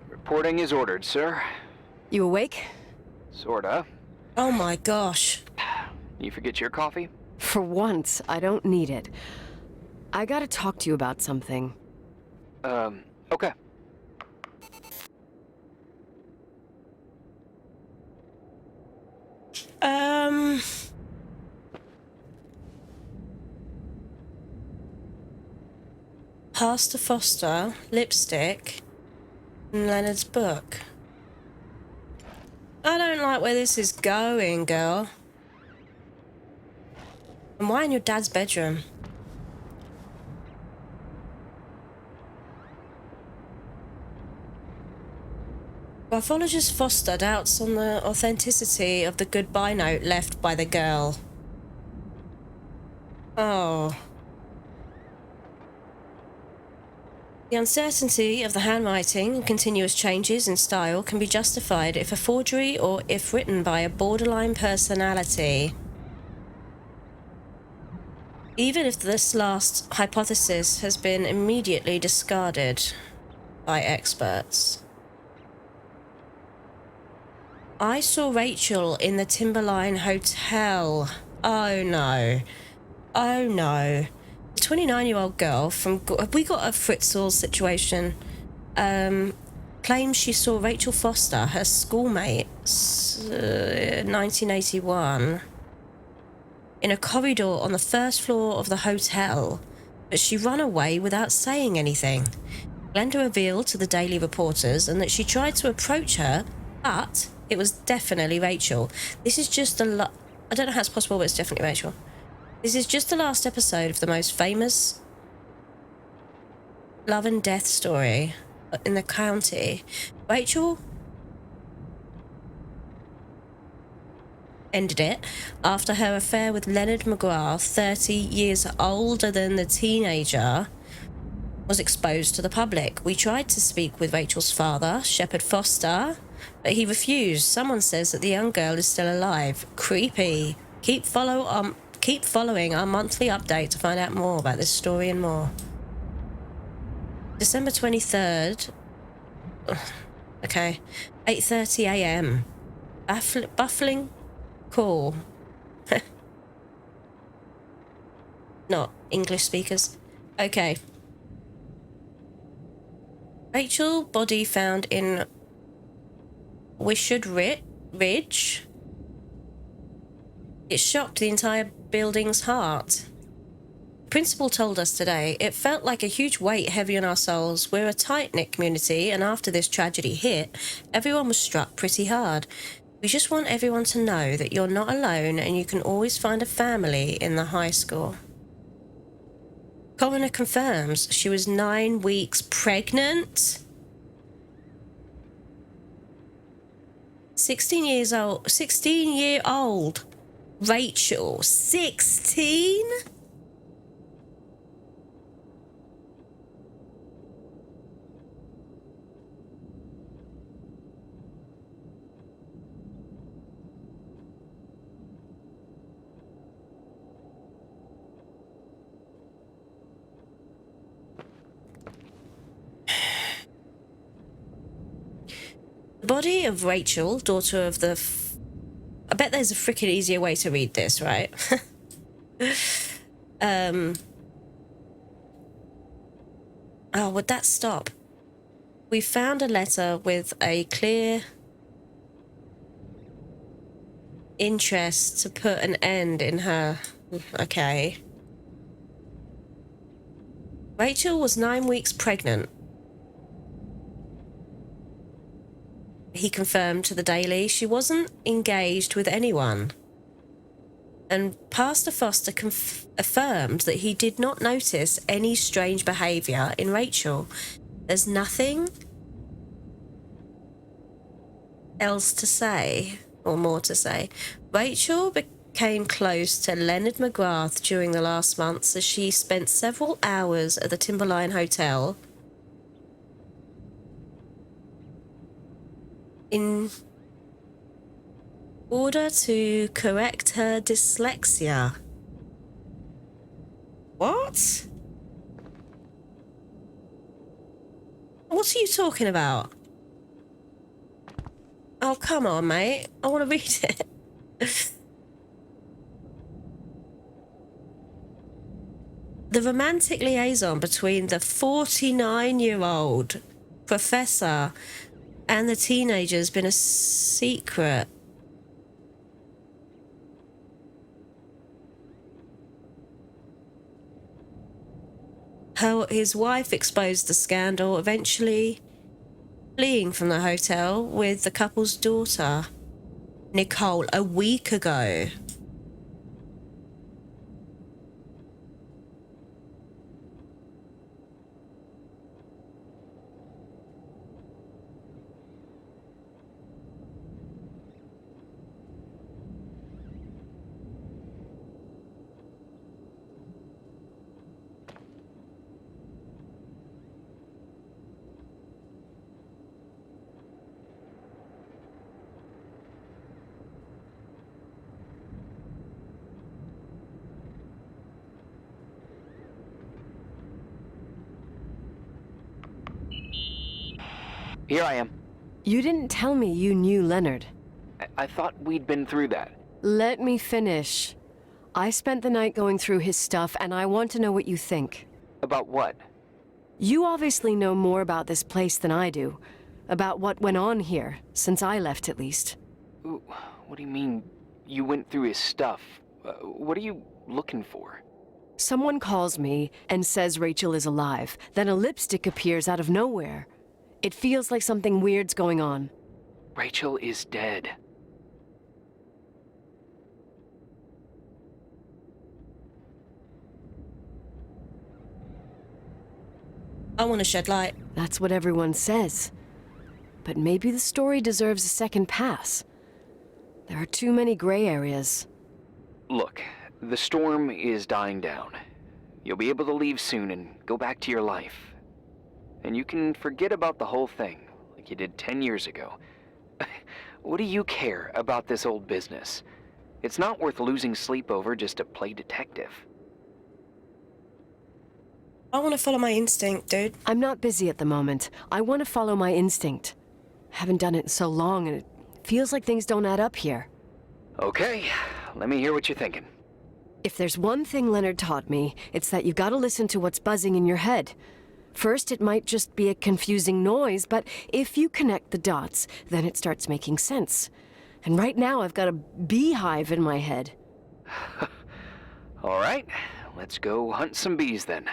Reporting is ordered, sir. You awake? Sorta. Oh my gosh. You forget your coffee? For once, I don't need it. I gotta talk to you about something. Okay. Pastor Foster, lipstick, and Leonard's book. I don't like where this is going, girl. And why in your dad's bedroom? Graphologist Foster doubts on the authenticity of the goodbye note left by the girl. Oh. The uncertainty of the handwriting and continuous changes in style can be justified if a forgery or if written by a borderline personality. Even if this last hypothesis has been immediately discarded by experts. I saw Rachel in the Timberline Hotel. Oh no. Oh no. The 29-year-old girl from... We got a Fritzl situation. Claims she saw Rachel Foster, her schoolmate, 1981, in a corridor on the first floor of the hotel, but she ran away without saying anything. Glenda revealed to the Daily Reporters and that she tried to approach her, but it was definitely Rachel. This is just I don't know how it's possible, but it's definitely Rachel. This is just the last episode of the most famous love and death story in the county. Rachel ended it after her affair with Leonard McGrath, 30 years older than the teenager, was exposed to the public. We tried to speak with Rachel's father, Shepherd Foster, but he refused. Someone says that the young girl is still alive. Creepy. Keep following our monthly update to find out more about this story and more. December 23rd. Okay. 8:30 a.m. Baffling call. Not English speakers. Okay. Rachel body found in Wishard Ridge. It shocked the entire building's heart. The principal told us today, it felt like a huge weight heavy on our souls. We're a tight-knit community, and after this tragedy hit, everyone was struck pretty hard. We just want everyone to know that you're not alone and you can always find a family in the high school. Coroner confirms she was 9 weeks pregnant. 16-year-old Rachel, 16? The body of Rachel, daughter of the... I bet there's a freaking easier way to read this, right? Oh, would that stop? We found a letter with a clear interest to put an end in her... Okay. Rachel was 9 weeks pregnant. He confirmed to the Daily she wasn't engaged with anyone. And Pastor Foster affirmed that he did not notice any strange behaviour in Rachel. There's nothing else to say, or more to say. Rachel became close to Leonard McGrath during the last months as she spent several hours at the Timberline Hotel in order to correct her dyslexia. What? What are you talking about? Oh, come on, mate. I want to read it. The romantic liaison between the 49-year-old professor and the teenager has been a secret. His wife exposed the scandal, eventually fleeing from the hotel with the couple's daughter, Nicole, a week ago. Here I am. You didn't tell me you knew Leonard. I thought we'd been through that. Let me finish. I spent the night going through his stuff, and I want to know what you think. About what? You obviously know more about this place than I do. About what went on here, since I left at least. Ooh, what do you mean, you went through his stuff? What are you looking for? Someone calls me and says Rachel is alive. Then a lipstick appears out of nowhere. It feels like something weird's going on. Rachel is dead. I want to shed light. That's what everyone says. But maybe the story deserves a second pass. There are too many gray areas. Look, the storm is dying down. You'll be able to leave soon and go back to your life. And you can forget about the whole thing, like you did 10 years ago. What do you care about this old business? It's not worth losing sleep over just to play detective. I want to follow my instinct, dude. I'm not busy at the moment. I want to follow my instinct. Haven't done it in so long, and it feels like things don't add up here. Okay, let me hear what you're thinking. If there's one thing Leonard taught me, it's that you gotta listen to what's buzzing in your head. First, it might just be a confusing noise, but if you connect the dots, then it starts making sense. And right now, I've got a beehive in my head. All right, let's go hunt some bees then.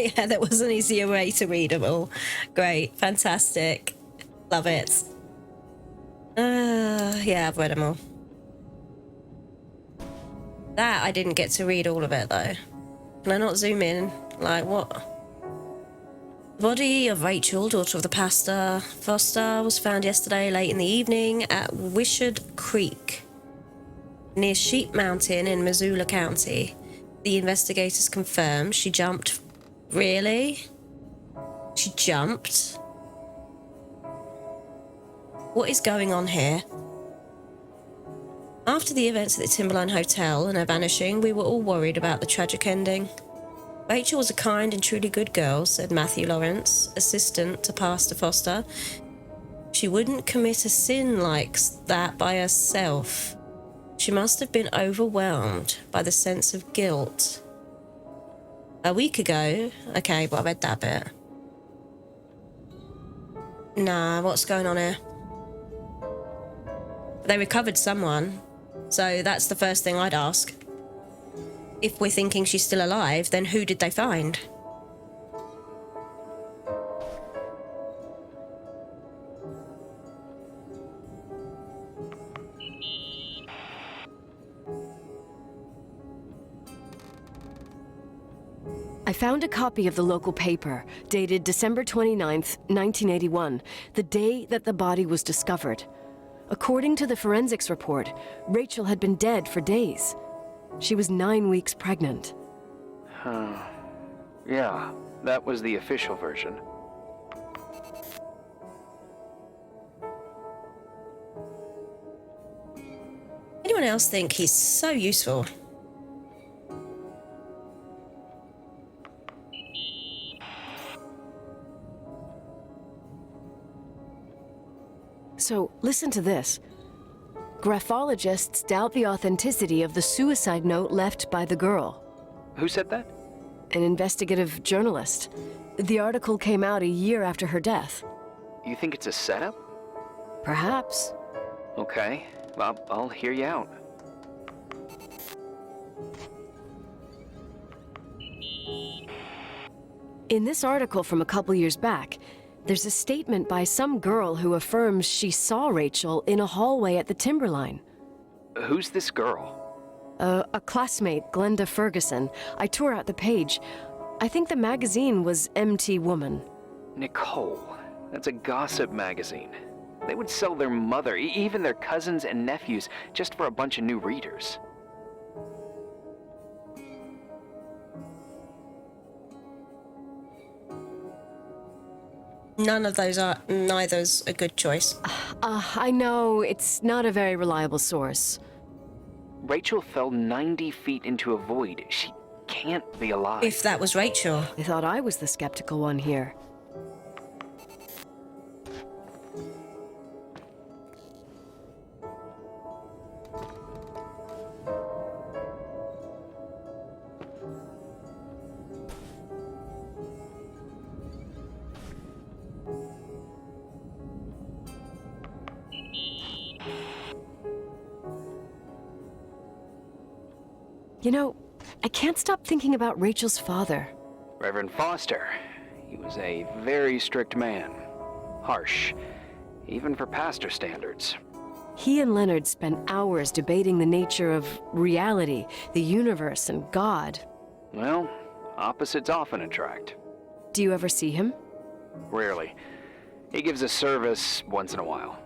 Yeah, that was an easier way to read them all. Great, fantastic. Love it. Yeah, I've read them all. That, I didn't get to read all of it, though. Can I not zoom in? Like, what? The body of Rachel, daughter of the pastor Foster, was found yesterday late in the evening at Wishart Creek, near Sheep Mountain in Missoula County. The investigators confirmed she jumped. Really? She jumped? What is going on here? After the events at the Timberline Hotel and her vanishing, we were all worried about the tragic ending. Rachel was a kind and truly good girl, said Matthew Lawrence, assistant to Pastor Foster. She wouldn't commit a sin like that by herself. She must have been overwhelmed by the sense of guilt. A week ago, okay, but I read that bit. Nah, what's going on here? They recovered someone, so that's the first thing I'd ask. If we're thinking she's still alive, then who did they find? I found a copy of the local paper, dated December 29th, 1981, the day that the body was discovered. According to the forensics report, Rachel had been dead for days. She was 9 weeks pregnant. Yeah, that was the official version. anyone else think he's so useful? So, listen to this. Graphologists doubt the authenticity of the suicide note left by the girl. Who said that? An investigative journalist. The article came out a year after her death. You think it's a setup? Perhaps. Okay, well, I'll hear you out. In this article from a couple years back, there's a statement by some girl who affirms she saw Rachel in a hallway at the Timberline. Who's this girl? A classmate, Glenda Ferguson. I tore out the page. I think the magazine was MT Woman. Nicole. That's a gossip magazine. They would sell their mother, even their cousins and nephews, just for a bunch of new readers. Neither's a good choice. I know, it's not a very reliable source. Rachel fell 90 feet into a void. She can't be alive. If that was Rachel. I thought I was the skeptical one here. You know, I can't stop thinking about Rachel's father. Reverend Foster. He was a very strict man. Harsh, even for pastor standards. He and Leonard spent hours debating the nature of reality, the universe, and God. Well, opposites often attract. Do you ever see him? Rarely. He gives a service once in a while.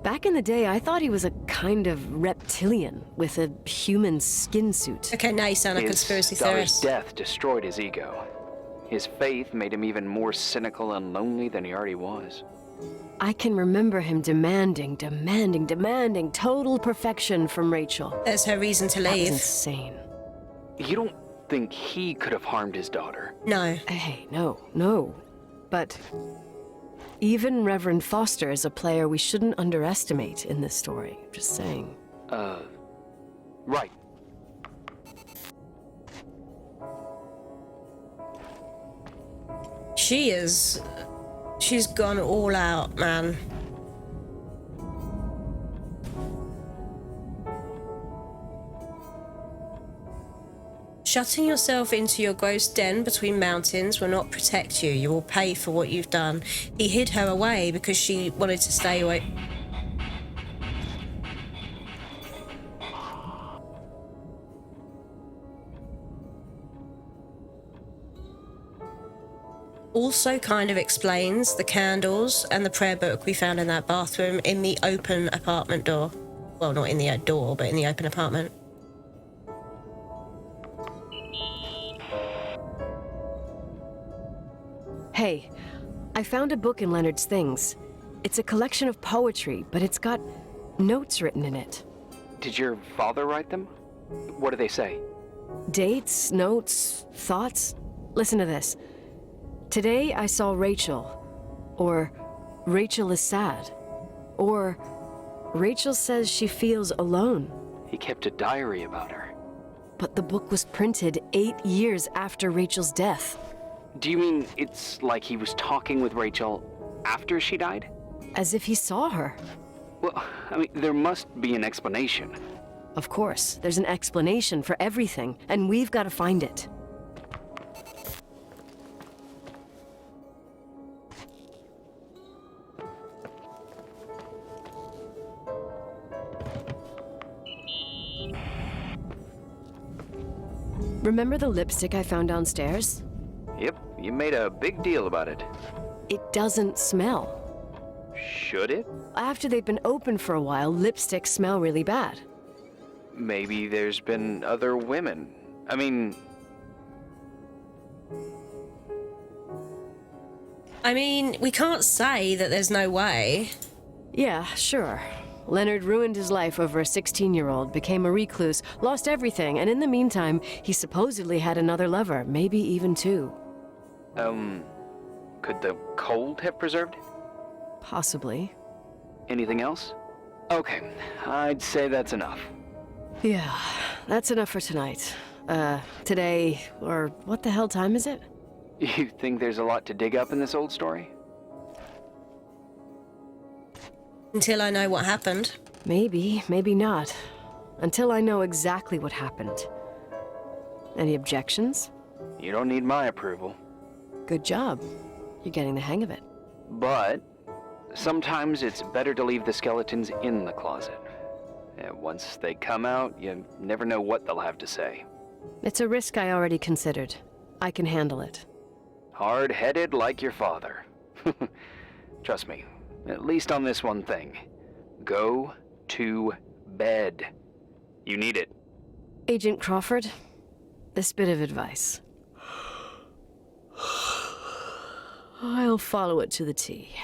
Back in the day, I thought he was a kind of reptilian with a human skin suit. Okay, now you sound like a conspiracy His daughter's theorist. death destroyed his ego. His faith made him even more cynical and lonely than he already was. I can remember him demanding total perfection from Rachel. There's her reason to That was leave. insane. You don't think he could have harmed his daughter? No. Hey, no. But even Reverend Foster is a player we shouldn't underestimate in this story. Just saying. Right. She's gone all out, man. Shutting yourself into your gross den between mountains will not protect you. You will pay for what you've done. He hid her away because she wanted to stay away. Also kind of explains the candles and the prayer book we found in that bathroom in the open apartment door. Well, not in the door, but in the open apartment. Hey, I found a book in Leonard's things. It's a collection of poetry, but it's got notes written in it. Did your father write them? What do they say? Dates, notes, thoughts. Listen to this. Today I saw Rachel. Or Rachel is sad. Or Rachel says she feels alone. He kept a diary about her. But the book was printed 8 years after Rachel's death. Do you mean it's like he was talking with Rachel after she died? As if he saw her. Well, I mean, there must be an explanation. Of course, there's an explanation for everything, and we've got to find it. Remember the lipstick I found downstairs? Yep, you made a big deal about it. It doesn't smell. Should it? After they've been open for a while, lipsticks smell really bad. Maybe there's been other women. I mean... I mean, we can't say that there's no way. Yeah, sure. Leonard ruined his life over a 16-year-old, became a recluse, lost everything, and in the meantime, he supposedly had another lover, maybe even two. Could the cold have preserved it? Possibly. Anything else? Okay, I'd say that's enough. Yeah, that's enough for tonight. Today, or what the hell time is it? You think there's a lot to dig up in this old story? Until I know what happened. Maybe, maybe not. Until I know exactly what happened. Any objections? You don't need my approval. Good job. You're getting the hang of it. But sometimes it's better to leave the skeletons in the closet. Once they come out, you never know what they'll have to say. It's a risk I already considered. I can handle it. Hard-headed like your father. Trust me, at least on this one thing. Go to bed. You need it. Agent Crawford, this bit of advice. I'll follow it to the T.